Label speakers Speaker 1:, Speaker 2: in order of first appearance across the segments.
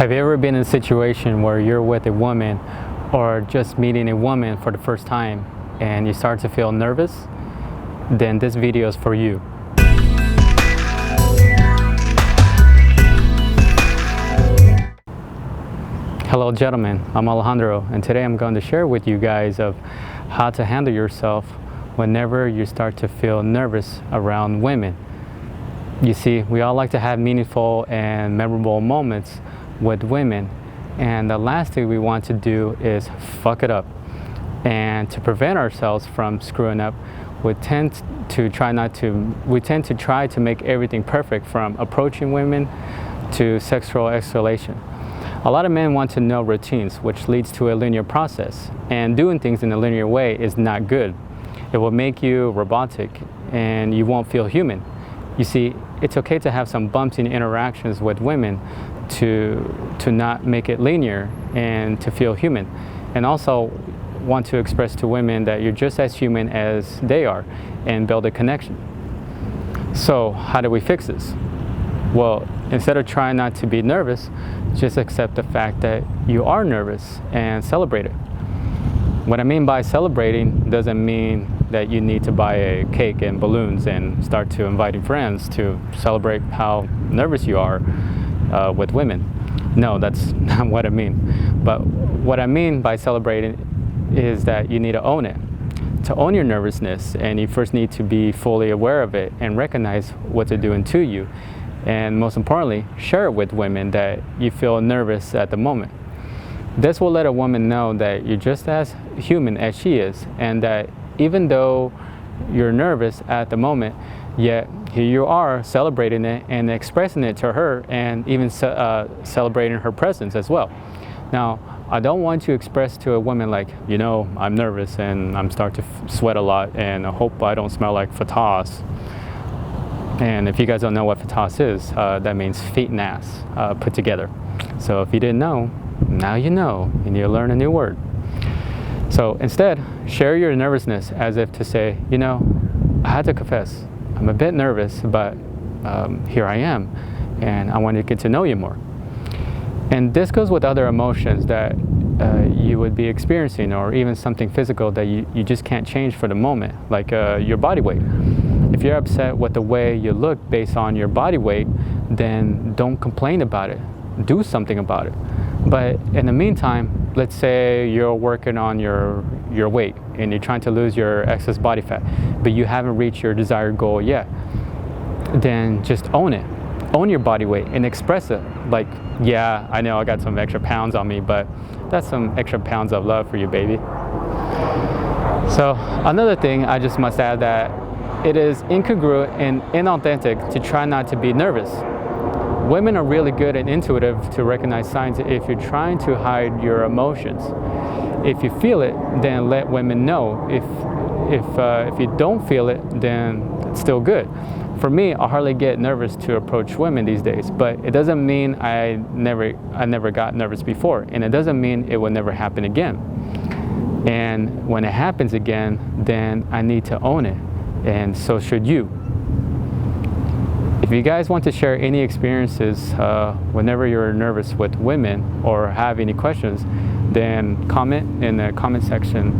Speaker 1: Have you ever been in a situation where you're with a woman or just meeting a woman for the first time and you start to feel nervous? Then this video is for you. Hello gentlemen, I'm Alejandro, and today I'm going to share with you guys of how to handle yourself whenever you start to feel nervous around women. You see, we all like to have meaningful and memorable moments with women, and the last thing we want to do is fuck it up. And to prevent ourselves from screwing up, we tend to try to make everything perfect, from approaching women to sexual escalation. A lot of men want to know routines, which leads to a linear process, and doing things in a linear way is not good. It will make you robotic and you won't feel human. You see, it's okay to have some bumps in interactions with women to not make it linear and to feel human, and also want to express to women that you're just as human as they are and build a connection. So how do we fix this? Well, instead of trying not to be nervous, just accept the fact that you are nervous and celebrate it. What I mean by celebrating doesn't mean that you need to buy a cake and balloons and start to inviting friends to celebrate how nervous you are with women. No, that's not what I mean. But what I mean by celebrating is that you need to own it. To own your nervousness, and you first need to be fully aware of it and recognize what it's doing to you. And most importantly, share it with women that you feel nervous at the moment. This will let a woman know that you're just as human as she is, and that even though you're nervous at the moment, yet here you are celebrating it and expressing it to her, and even celebrating her presence as well. Now, I don't want to express to a woman like, you know, I'm nervous and I'm starting to sweat a lot and I hope I don't smell like fatas. And if you guys don't know what fatas is, that means feet and ass put together. So if you didn't know, now you know, and you learn a new word. So instead, share your nervousness as if to say, you know, I had to confess, I'm a bit nervous, but here I am, and I want to get to know you more. And this goes with other emotions that you would be experiencing, or even something physical that you just can't change for the moment, like your body weight. If you're upset with the way you look based on your body weight, then don't complain about it. Do something about it. But in the meantime, let's say you're working on your weight and you're trying to lose your excess body fat, but you haven't reached your desired goal yet. Then just own it. Own your body weight and express it. Like, yeah, I know I got some extra pounds on me, but that's some extra pounds of love for you, baby. So another thing I just must add, that it is incongruent and inauthentic to try not to be nervous. Women are really good and intuitive to recognize signs if you're trying to hide your emotions. If you feel it, then let women know. If you don't feel it, then it's still good. For me, I hardly get nervous to approach women these days, but it doesn't mean I never got nervous before, and it doesn't mean it will never happen again. And when it happens again, then I need to own it, and so should you. If you guys want to share any experiences whenever you're nervous with women or have any questions, then comment in the comment section.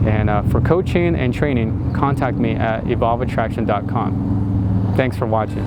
Speaker 1: And for coaching and training, contact me at evolveattraction.com. Thanks for watching.